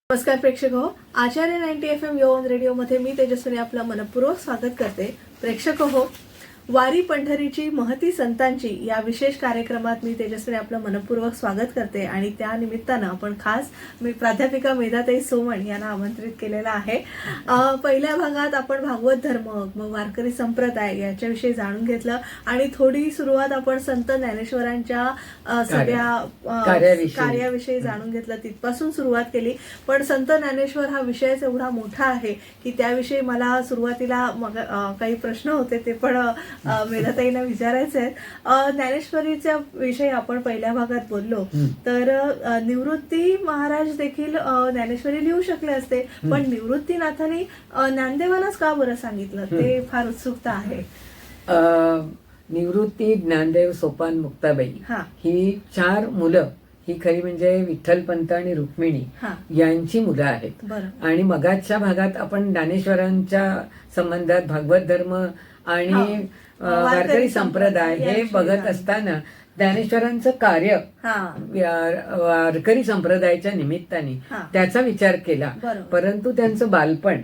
नमस्कार प्रेक्षक हो, आचार्य 90 FM यवन रेडिओमध्ये मी तेजस्विनी आपलं मनपूर्वक स्वागत करते. प्रेक्षक हो, वारी पंढरीची महती संतांची या विशेष कार्यक्रमात मी तेजस्विनी आपलं मनपूर्वक स्वागत करते आणि त्या निमित्तानं आपण खास मी प्राध्यापिका मेधाताई सोमण यांना आमंत्रित केलेलं आहे. पहिल्या भागात आपण भागवत धर्म, मग वारकरी संप्रदाय याच्याविषयी जाणून घेतलं आणि थोडी सुरुवात आपण संत ज्ञानेश्वरांच्या सगळ्या कार्याविषयी जाणून घेतलं, तिथपासून सुरुवात केली. पण संत ज्ञानेश्वर हा विषयच एवढा मोठा आहे की त्याविषयी मला सुरुवातीला काही प्रश्न होते, ते पण मेधाताईंना विचारायचे आहेत. ज्ञानेश्वरीच्या विषयी आपण पहिल्या भागात बोललो तर निवृत्ती महाराज देखील ज्ञानेश्वरी लिहू शकले असते, पण निवृत्तीनाथांनी ज्ञानदेवांनाच का बरं सांगितलं, ते फार उत्सुकता आहे. निवृत्ती, ज्ञानदेव, सोपान, मुक्ताबाई ही 4 मुलं ही खरी म्हणजे विठ्ठलपंत आणि रुक्मिणी यांची मुलं आहेत. आणि मगाच्या भागात आपण ज्ञानेश्वरांच्या संबंधात भागवत धर्म आणि वारकरी संप्रदाय हे बघत असताना ज्ञानेश्वरांचं कार्य वारकरी संप्रदायाच्या निमित्ताने त्याचा विचार केला, परंतु त्यांचं बालपण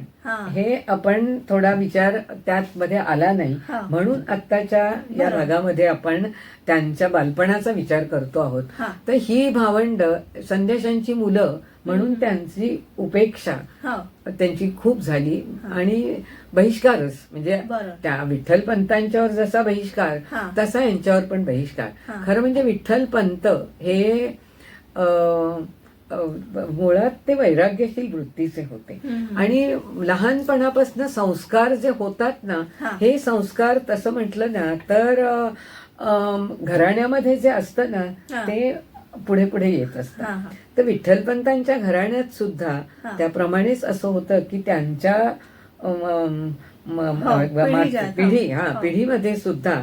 हे आपण थोडा विचार त्यामध्ये आला नाही, म्हणून आत्ताच्या या भागामध्ये आपण त्यांच्या बालपणाचा विचार करतो आहोत. तर ही भावंड संदेशांची मुलं म्हणून त्यांची उपेक्षा त्यांची खूप झाली आणि बहिष्कारच, म्हणजे त्या विठ्ठलपंतांच्यावर जसा बहिष्कार तसा यांच्यावर पण बहिष्कार. खरं म्हणजे विठ्ठलपंत हे मुळात ते वैराग्यशील वृत्तीचे होते आणि लहानपणापासून संस्कार जे होतात ना, हे संस्कार तसं म्हटलं ना तर घराण्यामध्ये जे असतं ना ते पुढे पुढे येत असतं. तर विठ्ठलपंतांच्या घराण्यात सुद्धा त्याप्रमाणेच असं होतं की त्यांच्या पिढीमध्ये सुद्धा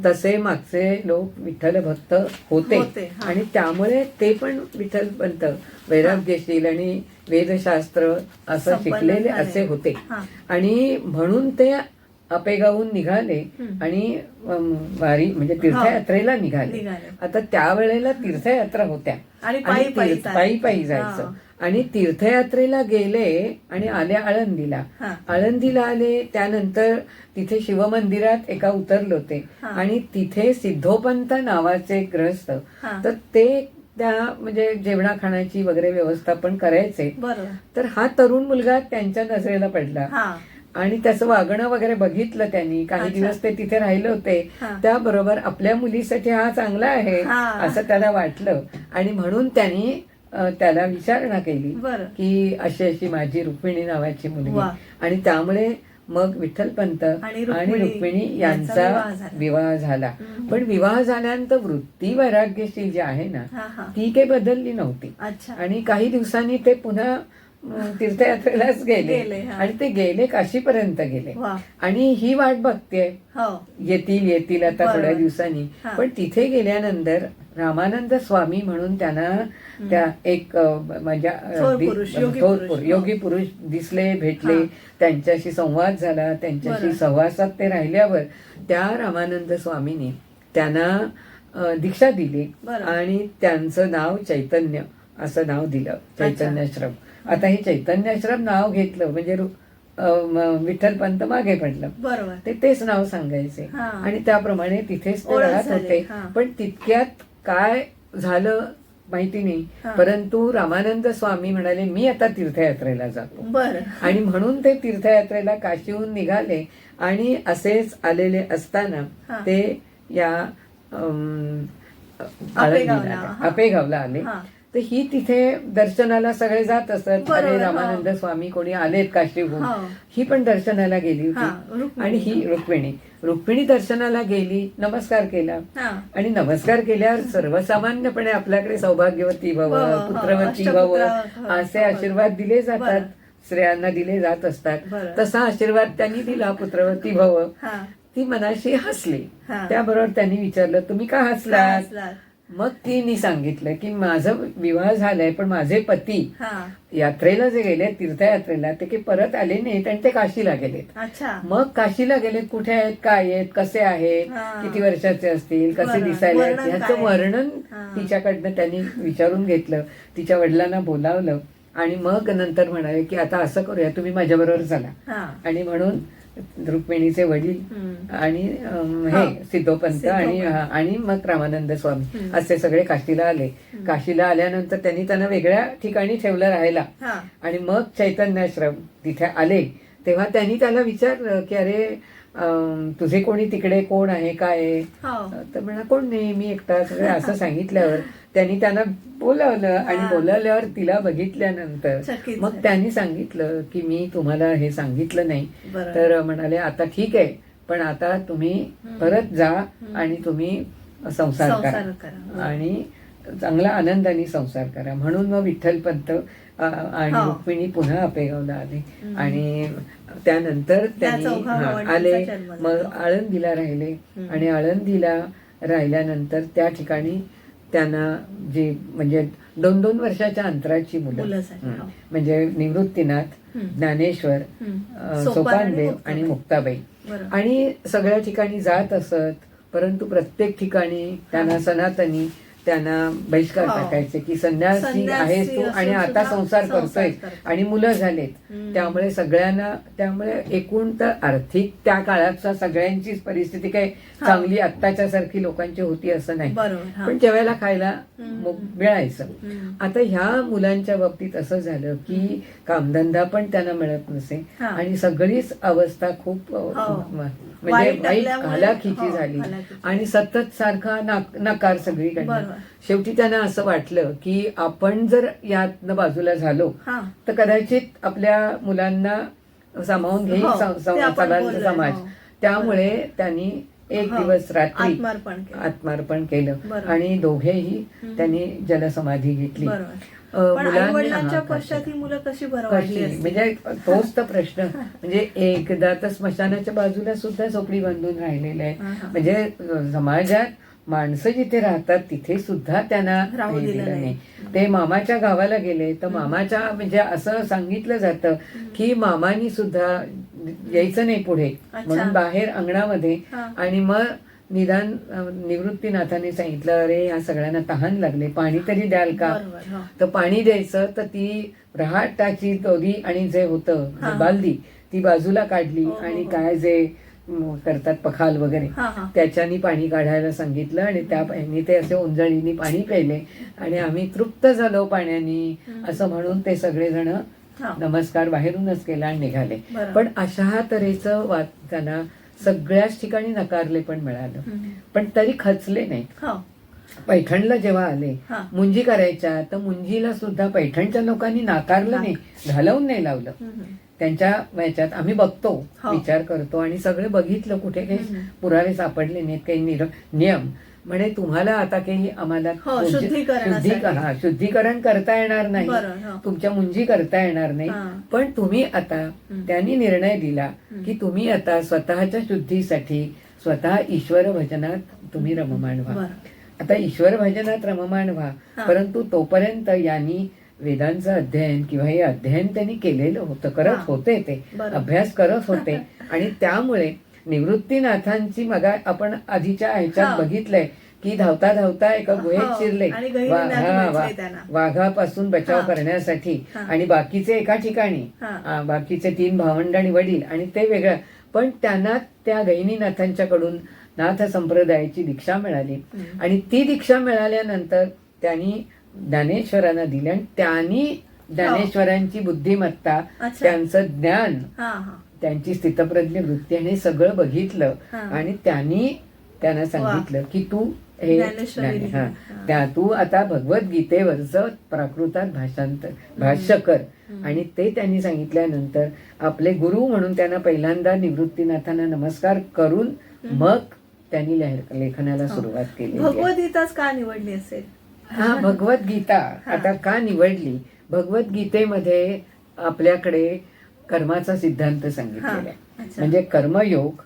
तसे मागचे लोक विठ्ठल भक्त होते आणि त्यामुळे ते पण विठ्ठलपंत वैराग्यशील आणि वेदशास्त्र असं शिकलेले असे होते आणि म्हणून ते आपेगावून निघाले आणि वारी म्हणजे तीर्थयात्रेला निघाले. आता त्यावेळेला तीर्थयात्रा होत्या आणि पायी पायी जायचं आणि तीर्थयात्रेला गेले आणि आले आळंदीला आले. त्यानंतर तिथे शिवमंदिरात एका उतरले होते आणि तिथे सिद्धोपंत नावाचे ग्रहस्थ, तर ते त्या म्हणजे जेवणा खाण्याची वगैरे व्यवस्था पण करायचे. तर हा तरुण मुलगा त्यांच्या नजरेला पडला आणि त्याचं वागणं वगैरे बघितलं त्यांनी. काही दिवस ते तिथे राहिले होते, त्याबरोबर आपल्या मुलीसाठी हा चांगला आहे असं त्याला वाटलं आणि म्हणून त्यांनी त्याला विचारणा केली की अशी अशी माझी रुक्मिणी नावाची मुलगी. आणि त्यामुळे मग विठ्ठलपंत आणि रुक्मिणी यांचा विवाह झाला. पण विवाह झाल्यानंतर वृत्ती वैराग्यशील जी आहे ना ती काही बदलली नव्हती आणि काही दिवसांनी ते पुन्हा तीर्थयात्रेलाच गेले आणि ते गेले काशीपर्यंत गेले आणि ही वाट बघते येतील आता थोड्या दिवसांनी. पण तिथे गेल्यानंतर रामानंद स्वामी म्हणून त्यांना त्या एक म्हणजे योगी पुरुष दिसले, भेटले, त्यांच्याशी संवाद झाला. त्यांच्याशी सहवासात ते राहिल्यावर त्या रामानंद स्वामींनी त्यांना दीक्षा दिली आणि त्यांचं नाव चैतन्य असं नाव दिलं, चैतन्याश्रम. आता हे चैतन्याश्रम नाव घेतलं म्हणजे विठ्ठलपंत मागे पडलं, तेच नाव सांगायचे आणि त्याप्रमाणे तिथेच ते राहत होते. पण तितक्यात काय झालं माहिती नाही, परंतु रामानंद स्वामी म्हणाले मी आता तीर्थयात्रेला जातो आणि म्हणून ते तीर्थयात्रेला काशीहून निघाले आणि असेच आलेले असताना ते या आपेगावला आले. तर ही तिथे दर्शनाला सगळे जात असत आणि रामानंद स्वामी कोणी आलेत काशीहून, ही पण दर्शनाला गेली होती आणि ही रुक्मिणी दर्शनाला गेली, नमस्कार केला आणि नमस्कार केल्यावर सर्वसामान्यपणे आपल्याकडे सौभाग्यवती भव, पुत्रवती भव असे आशीर्वाद दिले जातात, स्त्रियांना दिले जात असतात. तसा आशीर्वाद त्यांनी दिला, पुत्रवती भव. ती मनाशी हसली. त्याबरोबर त्यांनी विचारलं तुम्ही का हसलात? मग तिने सांगितलं की माझं विवाह झालाय पण माझे पती यात्रेला जे गेले तीर्थयात्रेला ते काही परत आले नाहीत आणि ते काशीला गेलेत. मग काशीला गेलेत, कुठे आहेत, काय आहेत, कसे आहेत, किती वर्षाचे असतील, कसे दिसायला ह्याचं वर्णन तिच्याकडनं त्यांनी विचारून घेतलं. तिच्या वडिलांना बोलावलं आणि मग नंतर म्हणाले की आता असं करूया, तुम्ही माझ्याबरोबर चला. हा. आणि म्हणून रुक्मिणीचे वडील आणि हे सिद्धोपंत आणि मग रामानंद स्वामी असे सगळे काशीला आले. काशीला आल्यानंतर त्यांनी त्यांना वेगळ्या ठिकाणी ठेवलं राहायला. आणि मग चैतन्याश्रम तिथे आले तेव्हा त्यांनी त्याला विचारलं की अरे तुझे कोणी तिकडे कोण आहे काय आहे? तर म्हणा कोण नाही, मी एकटा सगळं असं सांगितल्यावर त्यांनी त्यांना बोलावलं आणि बोलावल्यावर तिला बघितल्यानंतर मग त्यांनी सांगितलं की मी तुम्हाला हे सांगितलं नाही. तर म्हणाले आता ठीक आहे, पण आता तुम्ही परत जा आणि तुम्ही संसार करा आणि चांगला आनंदाने संसार करा. म्हणून मग विठ्ठलपंत आणि रुक्मिणी पुन्हा आपेगावला आले आणि त्यानंतर त्यांनी आले. मग आळंदीला राहिले आणि आळंदीला राहिल्यानंतर त्या ठिकाणी त्यांना जे म्हणजे 2-2 वर्षाच्या अंतराची मुलं म्हणजे निवृत्तीनाथ, ज्ञानेश्वर, सोपानदेव आणि मुक्ताबाई आणि सगळ्या ठिकाणी जात असत. परंतु प्रत्येक ठिकाणी त्यांना सनातनी त्यांना बहिष्कार टाकायचे की संन्यासी आहेस तू आणि आता संसार करतोय आणि मुलं झालेत. त्यामुळे सगळ्यांना त्यामुळे एकूण तर आर्थिक त्या काळाचा सगळ्यांचीच परिस्थिती काही चांगली आत्ताच्या सारखी लोकांची होती असं नाही, पण जेवायला खायला मिळायचं. आता ह्या मुलांच्या बाबतीत असं झालं की कामधंदा पण त्यांना मिळत नसे आणि सगळीच अवस्था खूप म्हणजे वाईट हालाखीची झाली आणि सतत सारखा नकार सगळीकडे. शेवटी त्यांना असं वाटलं की आपण जर यातनं बाजूला झालो तर कदाचित आपल्या मुलांना सामावून घेईल समाज. त्यामुळे त्यांनी एक दिवस रात्री आत्मार्पण केलं आणि दोघेही त्यांनी जलसमाधी घेतली. मुलांच्या पश्चात ही मुलं कशी म्हणजे तोच तर प्रश्न. म्हणजे एकदा तर स्मशानाच्या बाजूला सुद्धा झोपडी बांधून राहिलेलं आहे. म्हणजे समाजात माणसं जिथे राहतात तिथे सुद्धा त्यांना राहू दिलं नाही. ते मामाच्या गावाला गेले तर मामाच्या म्हणजे असं सांगितलं जातं की मामानी सुद्धा यायचं नाही पुढे म्हणून बाहेर अंगणामध्ये. आणि मग निदान निवृत्तीनाथाने सांगितलं अरे या सगळ्यांना तहान लागले, पाणी तरी द्याल का? तर पाणी द्यायचं तर ती रहाटाची दोरी आणि जे होतं बालदी ती बाजूला काढली आणि काय जे करतात पखाल वगैरे त्याच्यानी पाणी काढायला सांगितलं आणि त्या पाणी ते असे उंजळीनी पाणी प्यायले आणि आम्ही तृप्त झालो पाण्यानी असं म्हणून ते सगळेजण नमस्कार बाहेरूनच केला आणि निघाले. पण अशा तऱ्हेचं त्यांना सगळ्याच ठिकाणी नकारले पण मिळालं, पण तरी खचले नाहीत. पैठणला जेव्हा आले मुंजी करायच्या तर मुंजीला सुद्धा पैठणच्या लोकांनी नाकारलं नाही, घालवून नाही लावलं. त्यांच्या याच्यात आम्ही बघतो, विचार करतो आणि सगळे बघितलं कुठे काही पुरावे सापडले नाहीत, काही नियम म्हणे तुम्हाला आता काही आम्हाला शुद्धीकरण करता येणार नाही, तुमच्या मुंजी करता येणार नाही, पण तुम्ही आता त्यांनी निर्णय दिला की तुम्ही आता स्वतःच्या शुद्धीसाठी स्वतः ईश्वर भजनात तुम्ही रममाण व्हा. आता ईश्वर भजनात रममाण व्हा, परंतु तोपर्यंत यांनी वेदांचं अध्ययन किंवा हे अध्ययन त्यांनी केलेलं होतं, करत होते, ते अभ्यास करत होते. आणि त्यामुळे निवृत्तीनाथांची मग आपण आधीच्या ह्याच्यात बघितलंय की धावता धावता एका गुहेत शिरले वाघापासून बचाव करण्यासाठी आणि बाकीचे एका ठिकाणी, बाकीचे 3 भावंड आणि वडील आणि ते वेगळं. पण त्यांना त्या गहिनीनाथांच्याकडून नाथ संप्रदायाची दीक्षा मिळाली आणि ती दीक्षा मिळाल्यानंतर त्यांनी ज्ञानेश्वरांना दिली आणि त्यांनी ज्ञानेश्वरांची बुद्धिमत्ता, त्यांचं ज्ञान, त्यांची स्थितप्रज्ञ वृत्ती आणि सगळं बघितलं आणि त्यांना सांगितलं की तू हे तू आता भगवद्गीतेवरचं प्राकृतात भाष्य कर. आणि ते त्यांनी सांगितल्यानंतर आपले गुरु म्हणून त्यांना पहिल्यांदा निवृत्तीनाथांना नमस्कार करून मग त्यांनी लेखनाला सुरुवात केली. भगवद्गीताच का निवडली असेल? भगवद्गीता आता का निवडली? भगवद्गीतेमध्ये आपल्याकडे कर्माचा सिद्धांत सांगितलेला आहे. म्हणजे कर्मयोग,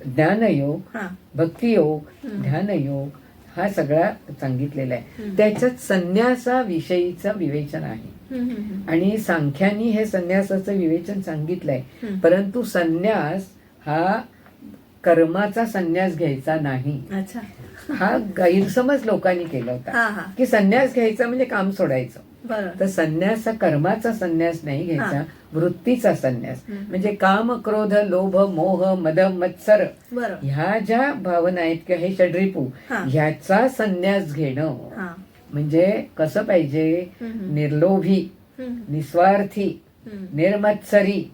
ज्ञानयोग, भक्तियोग, ध्यानयोग हा सगळा सांगितलेला आहे. त्याच्यात संन्यासाविषयीचं विवेचन आहे आणि सांख्यांनी हे संन्यासाचं विवेचन सांगितलंय. परंतु संन्यास हा कर्माचा संन्यास घ्यायचा नाही, हा गैरसमज लोकांनी केला होता की संन्यास घ्यायचा म्हणजे काम सोडायचं. बरं. तर संन्यास हा कर्माचा संन्यास नाही घ्यायचा, वृत्तीचा संन्यास. म्हणजे काम, क्रोध, लोभ, मोह, मद, मत्सर बरं. ह्या ज्या भावना आहेत किंवा हे षड्रिपू, ह्याचा संन्यास घेणं. म्हणजे कसं पाहिजे, निर्लोभी, निस्वार्थी, निर्मत्सरी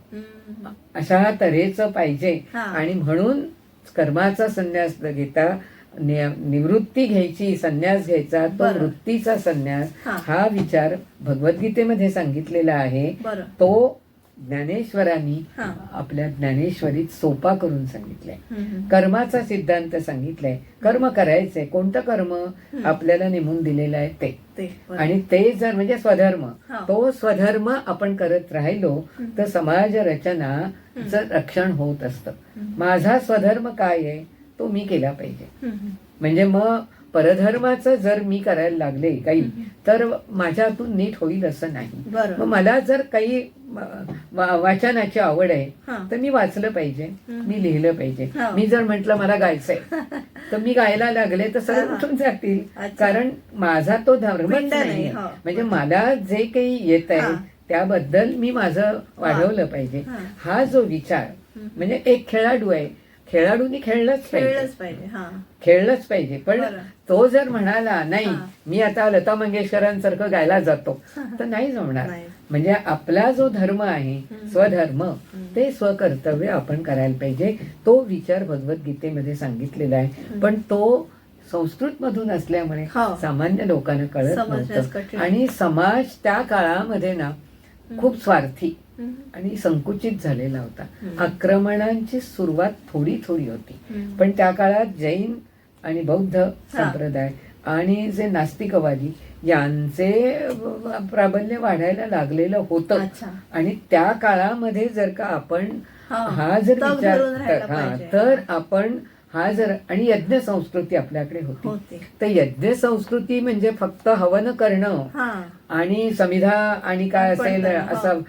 अशा तऱ्हेचं पाहिजे. आणि म्हणून कर्माचा संन्यास न घेता निवृत्ती घ्यायची, संन्यास घ्यायचा, तो वृत्तीचा संन्यास. हा विचार भगवद्गीतेमध्ये सांगितलेला आहे. तो ज्ञानेश्वरांनी आपल्या ज्ञानेश्वरीत सोपा करून सांगितलाय. कर्माचा सिद्धांत सांगितलाय. कर्म करायचंय, कोणतं कर्म आपल्याला नेमून दिलेलं आहे ते. आणि ते जर म्हणजे स्वधर्म, तो स्वधर्म आपण करत राहिलो तर समाज रचनाचं रक्षण होत असतं. माझा स्वधर्म काय आहे तो मी केला पाहिजे. म्हणजे मग परधर्माचं जर मी करायला लागले काही तर माझ्या हातून नीट होईल असं नाही. मग मला जर काही वाचनाची आवड आहे तर मी वाचलं पाहिजे, मी लिहिलं पाहिजे. मी जर म्हंटल मला गायचंय तर मी गायला लागले तर सर्व उठून जातील, कारण माझा तो धर्मच नाही. म्हणजे मला जे काही येत आहे त्याबद्दल मी माझं वाढवलं पाहिजे. हा जो विचार, म्हणजे एक खेळाडू आहे, खेळाडूंनी खेळलंच पाहिजे. पण तो जर म्हणाला नाही मी आता लता मंगेशकरांसारखं गायला जातो तर नाही जमणार. म्हणजे आपला जो धर्म आहे, स्वधर्म, ते स्वकर्तव्य आपण करायला पाहिजे. तो विचार भगवद्गीतेमध्ये सांगितलेला आहे. पण तो संस्कृत मधून असल्यामुळे सामान्य लोकांना कळत नव्हतं. आणि समाज त्या काळामध्ये ना खूप स्वार्थी आणि संकुचित झालेला होता. आक्रमणांची सुरुवात थोडी थोडी होती, पण त्या काळात जैन आणि बौद्ध संप्रदाय आणि जे नास्तिकवादी यांचे प्राबल्य वाढायला लागलेलं होतं. आणि त्या काळामध्ये जर का आपण हा जर विचार तर आपण हा जर, आणि यज्ञ संस्कृती आपल्याकडे होती. तर यज्ञ संस्कृती म्हणजे फक्त हवन करणं आणि समिधा आणि काय असेल असं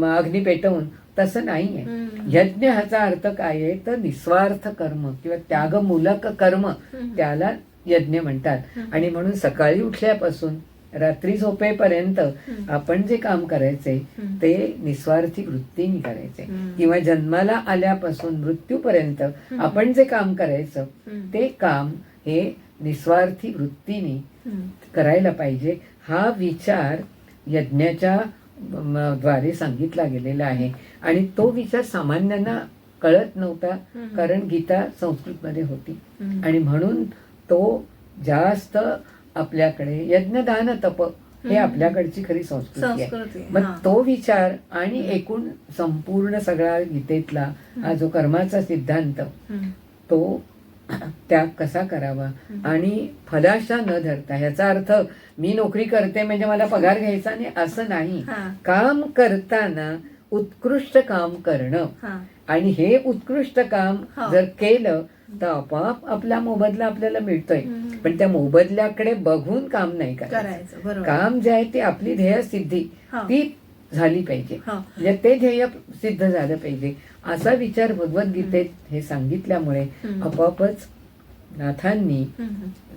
अग्नी पेटवून तसं नाहीये. यज्ञ ह्याचा अर्थ काय आहे तर निस्वार्थ कर्म किंवा त्यागमूलक कर्म, त्याला यज्ञ म्हणतात. आणि म्हणून सकाळी उठल्यापासून रात्री झोपेपर्यंत आपण जे काम करायचे ते निस्वार्थी वृत्तीने करायचे. किंवा जन्माला आल्यापासून मृत्यूपर्यंत आपण जे काम करायचं ते काम हे निस्वार्थी वृत्तीने करायला पाहिजे. हा विचार यज्ञाच्या द्वारे सांगितला गेलेला आहे. आणि तो विचार सामान्यांना कळत नव्हता, कारण गीता संस्कृतमध्ये होती. आणि म्हणून तो जास्त आपल्याकडे यज्ञदान तप हे आपल्याकडची खरी संस्कृती आहे. मग तो विचार आणि एकूण संपूर्ण सगळा गीतेतला हा जो कर्माचा सिद्धांत, तो त्याग कसा करावा आणि फलाशा न धरता. ह्याचा अर्थ मी नोकरी करते म्हणजे मला पगार घ्यायचा नाही असं नाही. काम करताना उत्कृष्ट काम करणं, आणि हे उत्कृष्ट काम जर केलं तर आपोआप आपला मोबदला आपल्याला मिळतोय. पण त्या मोबदल्याकडे बघून काम नाही करायचं. काम जे आहे ते आपली ध्येय सिद्धी ती झाली पाहिजे, म्हणजे ते ध्येय सिद्ध झालं पाहिजे. असा विचार भगवद्गीतेत हे सांगितल्यामुळे आपोआपच नाथांनी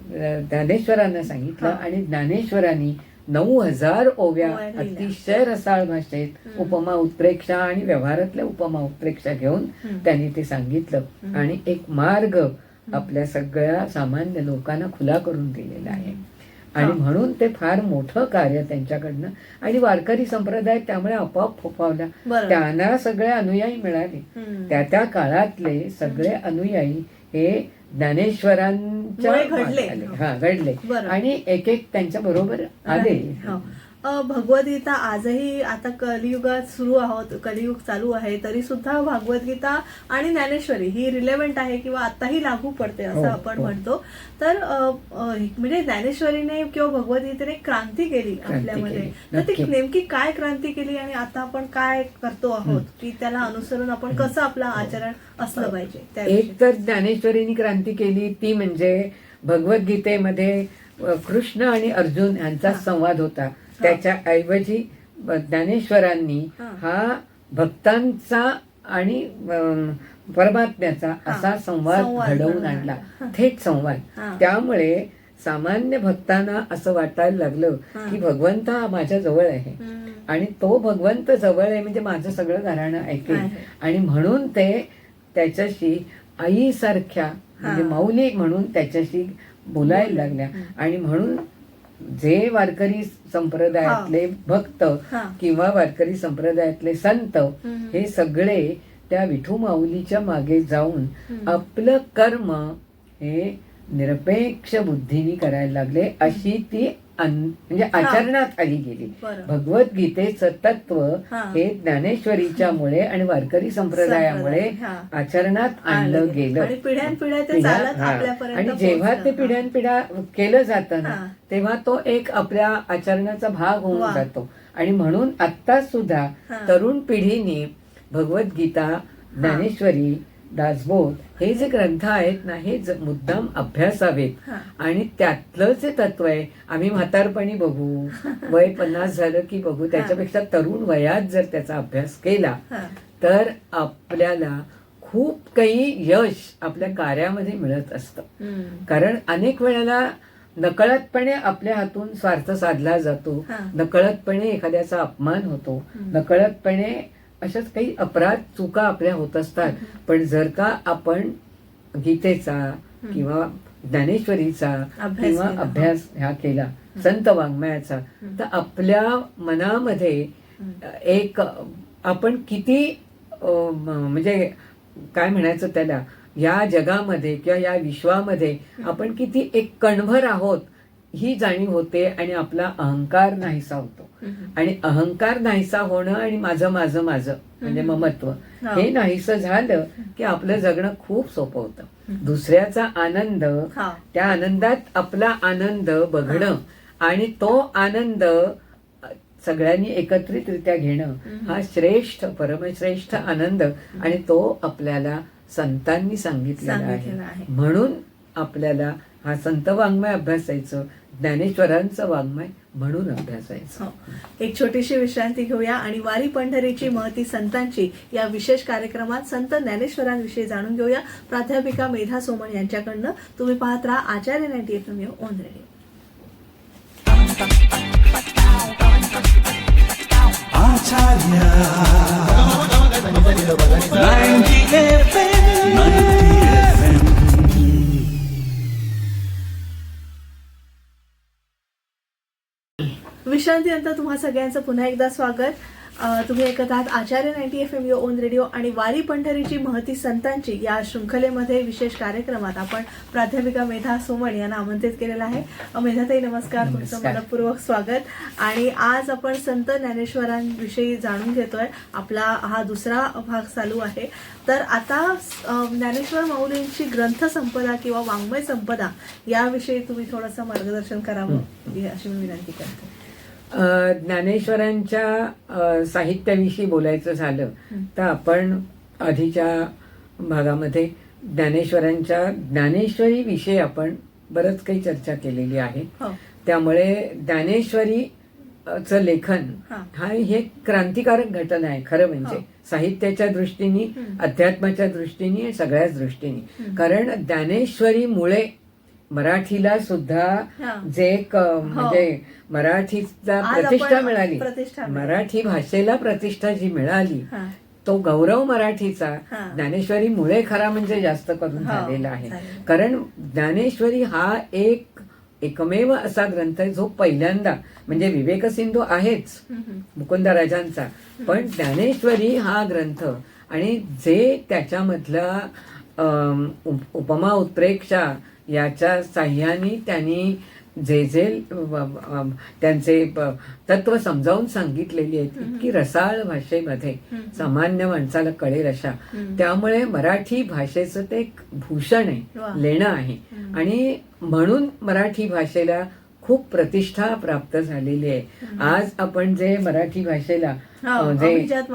ज्ञानेश्वरांना सांगितलं. आणि ज्ञानेश्वरांनी 9000 ओव्या अतिशय रसाळ भाषेत उपमा उत्प्रेक्षा आणि व्यवहारातल्या उपमा उत्प्रेक्षा घेऊन त्यांनी ते सांगितलं. आणि एक मार्ग आपल्या सगळ्या सामान्य लोकांना खुला करून दिलेला आहे. आणि म्हणून ते फार मोठं कार्य त्यांच्याकडनं. आणि वारकरी संप्रदाय त्यामुळे आपोआप फोफावला. त्यांना सगळे अनुयायी मिळाले. त्या काळातले सगळे अनुयायी हे ज्ञानेश्वरांच्या घडले आणि एक एक त्यांच्या बरोबर आले. भगवद्गीता आजही, आता कलियुगात सुरू आहोत, कलियुग चालू आहे, तरी सुद्धा भगवद्गीता आणि ज्ञानेश्वरी ही रिलेव्हंट आहे किंवा आताही लागू पडते असं आपण म्हणतो. तर म्हणजे ज्ञानेश्वरीने किंवा भगवद्गीतेने क्रांती केली आपल्यामध्ये. तर ती नेमकी काय क्रांती केली आणि आता आपण काय करतो आहोत की त्याला अनुसरून आपण कसं आपलं आचरण असलं पाहिजे? एक तर ज्ञानेश्वरीने क्रांती केली ती म्हणजे भगवद्गीतेमध्ये कृष्ण आणि अर्जुन यांचा संवाद होता. त्याच्या ऐवजी ज्ञानेश्वरांनी हा भक्तांचा आणि परमात्म्याचा असा संवाद घडवून आणला, थेट संवाद. त्यामुळे सामान्य भक्तांना असं वाटायला लागलं की भगवंत हा माझ्या जवळ आहे आणि तो भगवंत जवळ आहे म्हणजे माझं सगळं घराणं ऐकेल आणि म्हणून ते त्याच्याशी आईसारख्या म्हणजे माऊली म्हणून त्याच्याशी बोलायला लागल्या. आणि म्हणून जे वारकरी संप्रदायातले भक्त किंवा वारकरी संप्रदायातले संत हे सगळे त्या विठू माऊलीच्या मागे जाऊन आपलं कर्म हे निरपेक्ष बुद्धीने करायला लागले. अशी ती म्हणजे आचरणात आली गेली. भगवद्गीतेचं तत्व हे ज्ञानेश्वरीच्या मुळे आणि वारकरी संप्रदायामुळे आचरणात आणलं गेलं. आणि जेव्हा ते पिढ्यानपिढ्या केलं जातं ना तेव्हा तो एक आपल्या आचरणाचा भाग होऊन जातो. आणि म्हणून आता सुद्धा तरुण पिढीने भगवद्गीता, ज्ञानेश्वरी, दासबोध हे जे ग्रंथ आहेत ना हे मुद्दाम अभ्यासावेत. आणि त्यातलं जे तत्व आहे आम्ही म्हातारपणी बघू, वय 50 झालं की बघू, त्याच्यापेक्षा तरुण वयात जर त्याचा अभ्यास केला तर आपल्याला खूप काही यश आपल्या कार्यामध्ये मिळत असतं. कारण अनेक वेळेला नकळतपणे आपल्या हातून स्वार्थ साधला जातो, नकळतपणे एखाद्याचा अपमान होतो, नकळतपणे अशाच काही अपराध चुका आपल्या होत असतात. पण जर का आपण गीतेचा किंवा ज्ञानेश्वरीचा किंवा अभ्यास ह्या केला, संत वाङ्मयाचा, तर आपल्या मनामध्ये एक आपण किती म्हणजे काय म्हणायचं त्याला, या जगामध्ये किंवा या विश्वामध्ये आपण किती एक कणभर आहोत ही जाणीव होते. आणि आपला अहंकार नाहीसा होतो. आणि अहंकार नाहीसा होणं आणि माझं माझं माझं म्हणजे ममत्व हे नाहीसं झालं की आपलं जगणं खूप सोपं होतं. दुसऱ्याचा आनंद, त्या आनंदात आपला आनंद बघणं आणि तो आनंद सगळ्यांनी एकत्रितरित्या घेणं हा श्रेष्ठ परमश्रेष्ठ आनंद. आणि तो आपल्याला संतांनी सांगितलेला आहे. म्हणून आपल्याला हा संत वाङ्मय अभ्यासायचं, ज्ञानेश्वरांचं वाङ्मय म्हणून अभ्यासायचं. एक छोटीशी विश्रांती घेऊया आणि वारी पंढरीची महती संतांची या विशेष कार्यक्रमात संत ज्ञानेश्वरांविषयी जाणून घेऊया. प्राध्यापिका मेधा सोमण यांच्याकडनं. तुम्ही पाहत राहा आचार्य 90 FM ऑन रेडिओ. विश्रांतीनंतर तुम्हा सगळ्यांचं पुन्हा एकदा स्वागत. तुम्ही ऐकत आहात आचार्य 90 FM ओन रेडिओ आणि वारी पंढरीची महती संतांची या शृंखलेमध्ये विशेष कार्यक्रमात आपण प्राध्यापिका मेधा सोमण यांना आमंत्रित केलेलं आहे. मेधाताई नमस्कार, तुमचं मनपूर्वक स्वागत. आणि आज आपण संत ज्ञानेश्वरांविषयी जाणून घेतोय. आपला हा दुसरा भाग चालू आहे. तर आता ज्ञानेश्वर माऊलींची ग्रंथ संपदा किंवा वाङ्मय संपदा याविषयी तुम्ही थोडंसं मार्गदर्शन करावं अशी मी विनंती करते. ज्ञानेश्वरांच्या साहित्याविषयी बोलायचं झालं तर आपण आधीच्या भागामध्ये ज्ञानेश्वरांच्या ज्ञानेश्वरी विषयी आपण बरंच काही चर्चा केलेली आहे. त्यामुळे ज्ञानेश्वरीचं लेखन हा हे क्रांतिकारक घटना आहे खरं म्हणजे, साहित्याच्या दृष्टीने, अध्यात्माच्या दृष्टीने, सगळ्याच दृष्टीने. कारण ज्ञानेश्वरीमुळे मराठीला सुद्धा जे म्हणजे मराठीचा प्रतिष्ठा मिळाली, मराठी भाषेला प्रतिष्ठा जी मिळाली, तो गौरव मराठीचा ज्ञानेश्वरीमुळे खरा म्हणजे जास्त करून झालेला आहे. कारण ज्ञानेश्वरी हा एकमेव असा ग्रंथ आहे जो पहिल्यांदा, म्हणजे विवेकसिंधू आहेच मुकुंदराजांचा, पण ज्ञानेश्वरी हा ग्रंथ आणि जे त्याच्यामधला उपमा उत्प्रेक्षा याच्या साह्याने त्यांनी जे जे त्यांचे तत्व समजावून सांगितलेली आहेत इतकी रसाळ भाषेमध्ये सामान्य माणसाला कळेल अशा. त्यामुळे मराठी भाषेचं ते एक भूषण आहे, लेणं आहे. आणि म्हणून मराठी भाषेला खूप प्रतिष्ठा प्राप्त झालेली आहे. आज आपण जे मराठी भाषेला अभिजात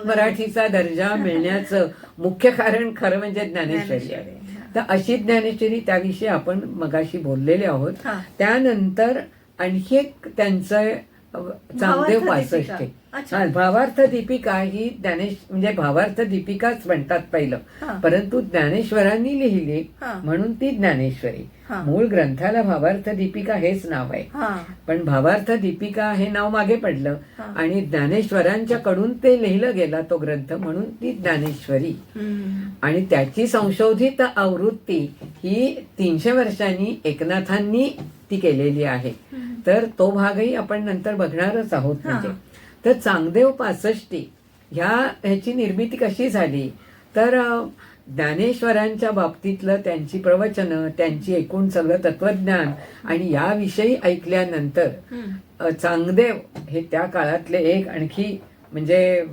मराठीचा दर्जा मिळण्याचं मुख्य कारण खरं म्हणजे ज्ञानेश्वरी आहे. तर अशी ज्ञानेश्वरी, त्याविषयी आपण मगाशी बोललेले आहोत. त्यानंतर आणखी एक त्यांचं चांगदेव 65 अच्छा. हा, भावार्थ दीपिका ही म्हणजे भावार्थ दीपिकाच म्हणतात पहिलं, हा. परंतु ज्ञानेश्वरांनी लिहिली हा. म्हणून ती ज्ञानेश्वरी. हा. मूळ ग्रंथाला भावार्थ दीपिका हेच नाव आहे, हा. पण भावार्थ दीपिका हे नाव मागे पडलं हा. आणि ज्ञानेश्वरांच्या कडून ते लिहिलं गेला तो ग्रंथ, म्हणून ती ज्ञानेश्वरी. आणि त्याची संशोधित आवृत्ती ही 300 वर्षांनी एकनाथांनी ती केलेली आहे. तर तो भागही आपण नंतर बघणारच आहोत. म्हणजे तर चांगदेव पासष्टी ह्याची निर्मिती कशी झाली, तर ज्ञानेश्वरांच्या बाबतीतलं त्यांची प्रवचनं, त्यांची एकूण सगळं तत्वज्ञान आणि याविषयी ऐकल्यानंतर चांगदेव हे त्या काळातले एक आणखी म्हणजे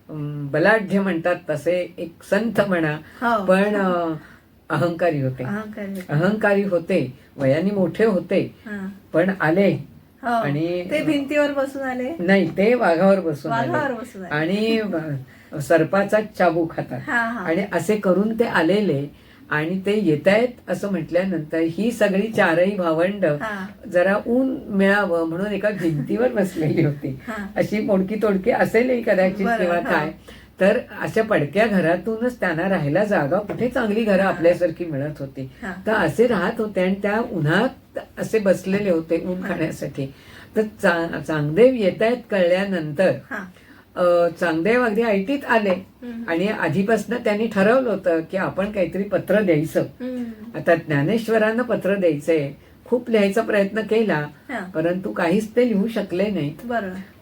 बलाढ्य म्हणतात तसे एक संत म्हणा, पण अहंकारी अहंकारी होते, वयाने मोठे होते, पण आले आणि ते भिंतीवर बसून आले नाही, ते वाघावर बसून आले आणि सर्पाचा चाबूक हातात, आणि असे करून ते आलेले. आणि ते येत आहेत असं म्हटल्यानंतर ही सगळी चारही भावंड जरा ऊन मिळावं म्हणून एका भिंतीवर बसलेली होती. अशी मोडकी तोडकी असेलही कदाचित किंवा काय. तर अशा पडक्या घरातूनच त्यांना राहायला जागा कुठे चांगली घरं आपल्यासारखी मिळत होती. तर असे राहत होते आणि त्या उन्हात असे बसलेले होते ऊन खाण्यासाठी. तर चांगदेव येत आहेत कळल्यानंतर चांगदेव अगदी ऐटीत आले आणि आधीपासून त्यांनी ठरवलं होतं की आपण काहीतरी पत्र द्यायचं. आता ज्ञानेश्वरांना पत्र द्यायचंय, खूप लिहायचा प्रयत्न केला परंतु काहीच ते लिहू शकले नाहीत.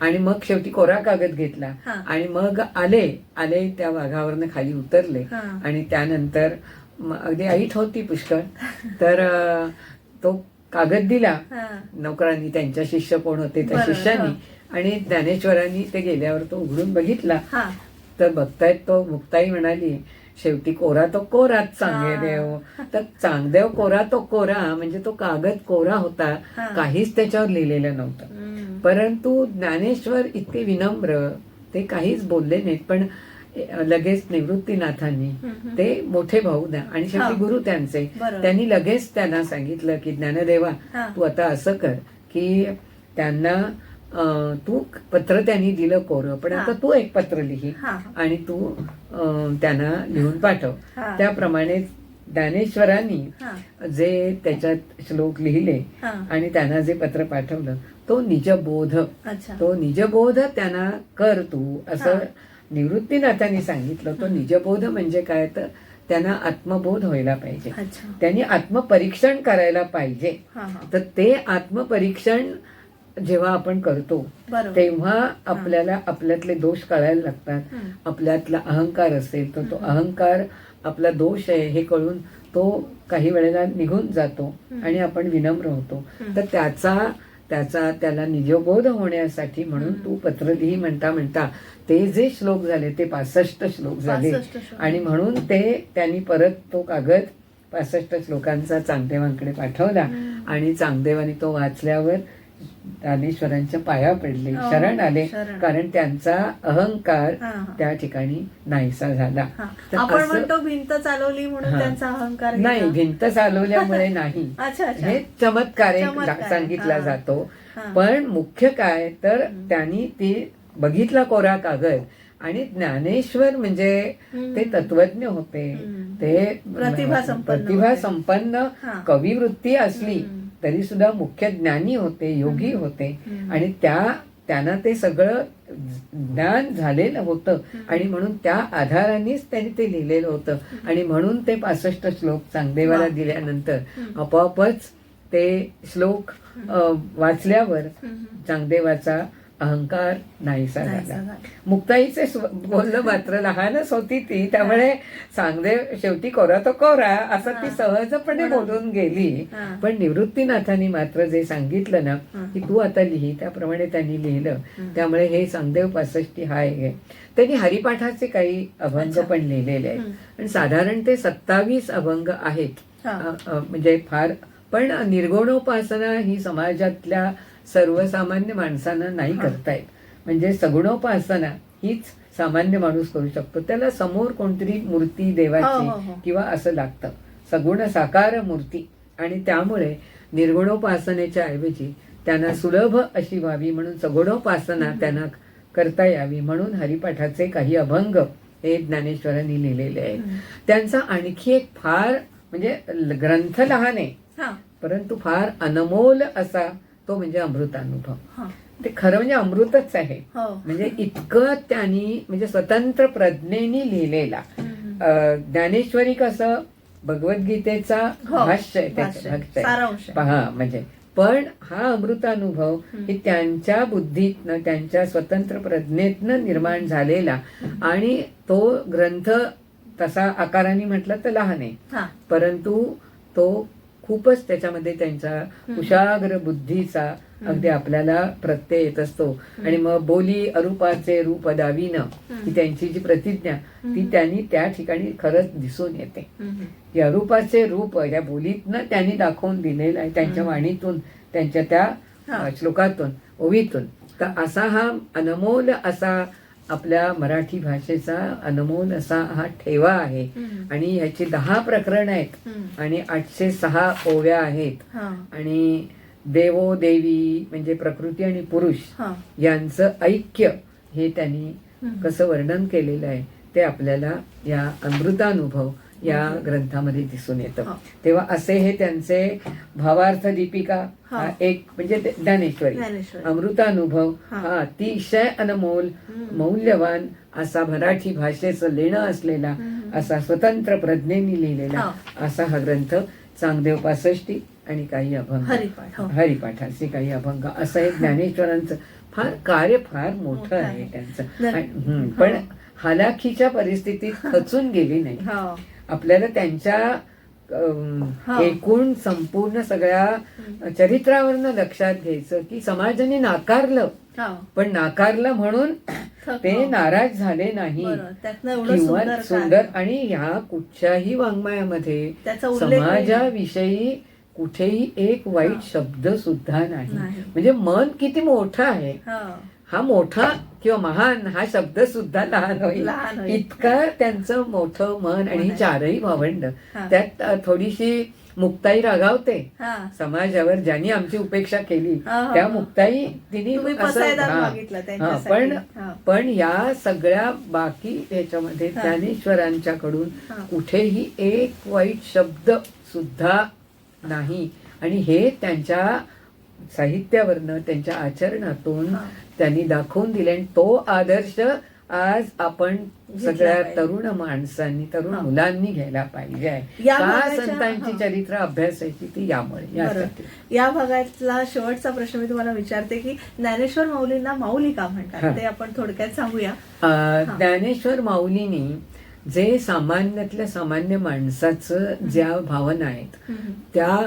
आणि मग शेवटी कोरा कागद घेतला आणि मग आले त्या वाघावरनं खाली उतरले आणि त्यानंतर अगदी ऐट होती पुष्कळ. तर तो कागद दिला नोकरांनी, त्यांच्या शिष्य कोण होते त्या शिष्यानी, आणि ज्ञानेश्वरांनी ते गेल्यावर तो उघडून बघितला. तर बघतायत तो मुक्ताई म्हणाली, शेवटी कोरा तो कोराच चांगदेव. तर चांगदेव कोरा तो कोरा म्हणजे तो कागद कोरा होता, काहीच त्याच्यावर लिहिलेलं नव्हतं. परंतु ज्ञानेश्वर इतके विनम्र, ते काहीच बोलले नाहीत. पण लगेच निवृत्तीनाथांनी, ते मोठे भाऊ आणि शेवटी गुरु त्यांचे, त्यांनी लगेच त्यांना सांगितलं की ज्ञानदेवा तू आता असं कर की त्यांना तू पत्र त्यांनी दिलं कोरं, पण आता तू एक पत्र लिही आणि तू त्यांना लिहून पाठव. त्याप्रमाणे ज्ञानेश्वरांनी जे त्याच्यात श्लोक लिहिले आणि त्यांना जे पत्र पाठवलं तो निजबोध त्यांना कर तू, असं निवृत्तीनाथांनी सांगितलं. तो निजबोध म्हणजे काय, तर त्यांना आत्मबोध व्हायला पाहिजे, त्यांनी आत्मपरीक्षण करायला पाहिजे. तर ते आत्मपरीक्षण जेव्हा आपण करतो तेव्हा आपल्याला आपल्यातले दोष कळायला लागतात. आपल्यातला अहंकार असेल तर तो अहंकार आपला दोष आहे हे कळून तो काही वेळेला निघून जातो आणि आपण विनम्र होतो. तर त्याला निजबोध होण्यासाठी म्हणून तू पत्र लिही म्हणता ते जे श्लोक झाले ते 65 श्लोक झाले. आणि म्हणून त्यांनी परत तो कागद 65 श्लोकांचा चांगदेवांकडे पाठवला आणि चांगदेवानी तो वाचल्यावर ज्ञानेश्वरांच्या पाया पडले, शरण आले, कारण त्यांचा अहंकार त्या ठिकाणी नाहीसा झाला. आपण म्हणतो भिंत चालवली म्हणून त्यांचा अहंकार नाही, भिंत चालवल्यामुळे नाही, हे चमत्कार सांगितला जातो. पण मुख्य काय तर त्यांनी ती बघितला कोरा कागद, आणि ज्ञानेश्वर म्हणजे ते तत्वज्ञ होते, ते प्रतिभा संपन्न कविवृत्ती असली तरी सुद्धा मुख्य ज्ञानी होते, योगी होते, आणि त्यांना ते सगळं ज्ञान झालेलं होतं आणि म्हणून त्या आधारानेच त्यांनी ते लिहिलेलं होतं. आणि म्हणून ते 65 श्लोक चांगदेवाला दिल्यानंतर आपोआपच ते श्लोक वाचल्यावर चांगदेवाचा अहंकार नाहीसा झाला. मुक्ताईचे बोलणं मात्र लहानच होती ती, त्यामुळे चांगदेव शेवटी कोरा तो कोरा असं ती सहजपणे बोलून गेली. पण निवृत्तीनाथांनी मात्र जे सांगितलं ना की तू आता लिही, त्याप्रमाणे त्यांनी लिहिलं. त्यामुळे हे चांगदेव 65 हा आहे. त्यांनी हरिपाठाचे काही अभंग पण लिहिलेले आहेत आणि साधारण ते 27 अभंग आहेत. म्हणजे फार, पण निर्गुणोपासना ही समाजातल्या सर्वसामान्य माणसांना नाही करता येत. म्हणजे सगुणोपासना हीच सामान्य माणूस करू शकतो. त्याला समोर कोणतरी मूर्ती देवाची किंवा असं लागतं, सगुण साकार मूर्ती. आणि त्यामुळे निर्गुणोपासनेच्या ऐवजी त्यांना सुलभ अशी व्हावी म्हणून सगुणोपासना त्यांना करता यावी म्हणून हरिपाठाचे काही अभंग हे ज्ञानेश्वरांनी लिहिलेले आहेत. त्यांचा आणखी एक फार म्हणजे ग्रंथ लहान आहे हा परंतु फार अनमोल असा तो म्हणजे अमृतानुभव. हा ते खरं म्हणजे अमृतच आहे. हो म्हणजे इतकं त्यांनी म्हणजे स्वतंत्र प्रज्ञेने लिहिलेला ज्ञानेश्वरी कसं भगवद्गीतेचा हो, भाष्य आहे भाष्य, त्याचं सारांश आहे. पहा म्हणजे पण हा अमृतानुभव हे त्यांच्या बुद्धीतनं त्यांच्या स्वतंत्र प्रज्ञेतनं निर्माण झालेला आणि तो ग्रंथ तसा आकाराने म्हटलं तर लहान आहे हा परंतु तो खूपच त्याच्यामध्ये त्यांचा कुशाग्र बुद्धीचा अगदी आपल्याला प्रत्यय येत असतो. आणि मग बोली अरूपाचे रूप दाविनं ही त्यांची जी प्रतिज्ञा ती त्यांनी त्या ठिकाणी खरंच दिसून येते. या रूपाचे रूप या बोलीतनं त्यांनी दाखवून दिलेलं आहे त्यांच्या वाणीतून त्यांच्या त्या श्लोकातून ओवीतून. तर असा हा अनमोल असा आपल्या मराठी भाषेचा अनमोल असा हा ठेवा आहे. आणि ह्याची 10 प्रकरण आहेत आणि 806 ओव्या आहेत. आणि देवो देवी म्हणजे प्रकृती आणि पुरुष यांचं ऐक्य हे त्यांनी कसं वर्णन केलेलं आहे ते आपल्याला या अमृतानुभव या ग्रंथामध्ये दिसून येतं. तेव्हा असे हे त्यांचे भावार्थ दीपिका हा एक म्हणजे ज्ञानेश्वरी, अमृतानुभव हा अतिशय अनमोल मौल्यवान असा मराठी भाषेचं लेणं असलेला असा स्वतंत्र प्रज्ञेने लिहिलेला असा हा ग्रंथ चांगदेव 65 आणि काही अभंग हरिपाठाचे काही अभंग असं हे ज्ञानेश्वरांचं फार कार्य फार मोठं आहे त्यांचं. पण हालाखीच्या परिस्थितीत खचून गेली नाही. आपल्याला त्यांच्या एकूण संपूर्ण सगळ्या चरित्रावरनं लक्षात घ्यायचं की समाजाने नाकारलं पण नाकारलं म्हणून ते नाराज झाले नाही किंवा सुंदर. आणि ह्या कुठच्याही वाङ्मयामध्ये समाजाविषयी कुठेही एक वाईट शब्द सुद्धा नाही. म्हणजे मन किती मोठं आहे हा मोठा किंवा महान हा शब्द सुद्धा लहान होईल इतका त्यांचं मोठं मन. आणि 4ही भावंड त्यात थोडीशी मुक्ताई रागावते समाजावर ज्यांनी आमची उपेक्षा केली त्या मुक्ताई तिने पण या सगळ्या बाकी ह्याच्यामध्ये ज्ञानेश्वरांच्याकडून कुठेही एक वाईट शब्द सुद्धा नाही. आणि हे त्यांच्या साहित्यावरनं त्यांच्या आचरणातून त्यांनी दाखवून दिले. आणि तो आदर्श आज आपण सगळ्या तरुण माणसांनी तरुण मुलांनी घ्यायला पाहिजे. का संतांची चरित्र अभ्यासायची ती यामुळे. या भागातला शेवटचा प्रश्न मी तुम्हाला विचारते की ज्ञानेश्वर माऊलींना माऊली का म्हणतात ते आपण थोडक्यात सांगूया. ज्ञानेश्वर माऊलींनी जे सामान्यातल्या सामान्य माणसाचं ज्या भावना आहेत त्या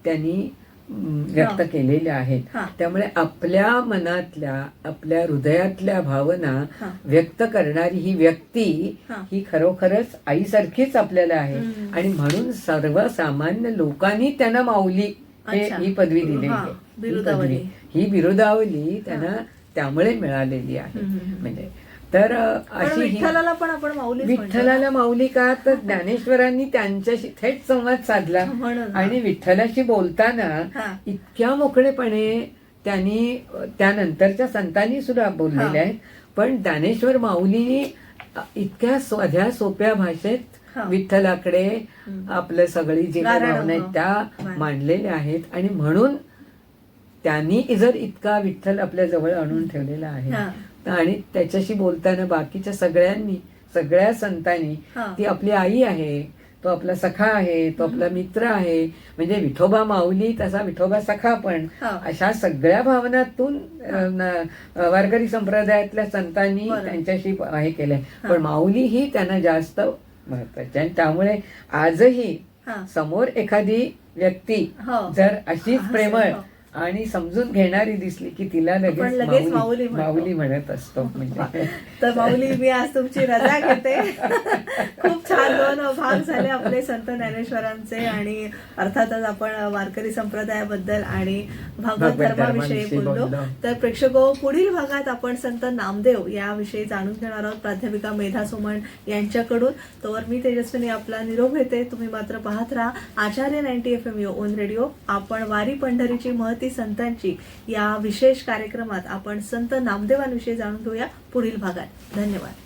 त्यांनी व्यक्त केलेल्या आहेत. त्यामुळे आपल्या मनातल्या आपल्या हृदयातल्या भावना व्यक्त करणारी ही व्यक्ती ही खरोखरच आईसारखीच आपल्याला आहे. आणि म्हणून सर्वसामान्य लोकांनी त्यांना माऊली ही पदवी दिलेली आहे. ही बिरुदावली त्यांना त्यामुळे मिळालेली आहे. म्हणजे तर अशी विठ्ठलाला पण आपण माऊली विठ्ठलाला माऊली का तर ज्ञानेश्वरांनी त्यांच्याशी थेट संवाद साधला आणि विठ्ठलाशी बोलताना इतक्या मोकळेपणे त्यांनी त्यानंतरच्या संतांनी सुद्धा बोललेले आहेत. पण ज्ञानेश्वर माऊलींनी इतक्या साध्या सोप्या भाषेत विठ्ठलाकडे आपलं सगळी जी भावना आहेत त्या मांडलेल्या आहेत. आणि म्हणून त्यांनी जर इतका विठ्ठल आपल्या जवळ आणून ठेवलेला आहे आणि त्याच्याशी बोलताना बाकीच्या सगळ्यांनी सगळ्या संतांनी ती आपली आई आहे तो आपला सखा आहे तो आपला मित्र आहे. म्हणजे विठोबा माऊली तसा विठोबा सखा पण अशा सगळ्या भावनातून वारकरी संप्रदायातल्या संतांनी त्यांच्याशी हे केलंय. पण माऊली ही त्यांना जास्त महत्वाची. आणि त्यामुळे आजही समोर एखादी व्यक्ती जर अशीच प्रेमळ आणि समजून घेणारी दिसली की तिला लगेच माऊली म्हणत असतो. म्हणजे तर माऊली मी आज तुमची रजा घेते. खूप छान 2 भाग झाले आपले संत ज्ञानेश्वरांचे आणि अर्थातच आपण वारकरी संप्रदायाबद्दल आणि भागवत धर्माविषयी बोललो. तर प्रेक्षको पुढील भागात आपण संत नामदेव याविषयी जाणून घेणार आहोत प्राध्यापिका मेधा सुमन यांच्याकडून. तोवर मी तेजस्विनी आपला निरोप घेते. तुम्ही मात्र पाहत राहा आचार्य 90 FM ओन रेडिओ. आपण वारी पंढरीची महती महती संतांची या विशेष कार्यक्रमात आपण संत नामदेवांविषयी जाणून घेऊया पुढील भागात. धन्यवाद.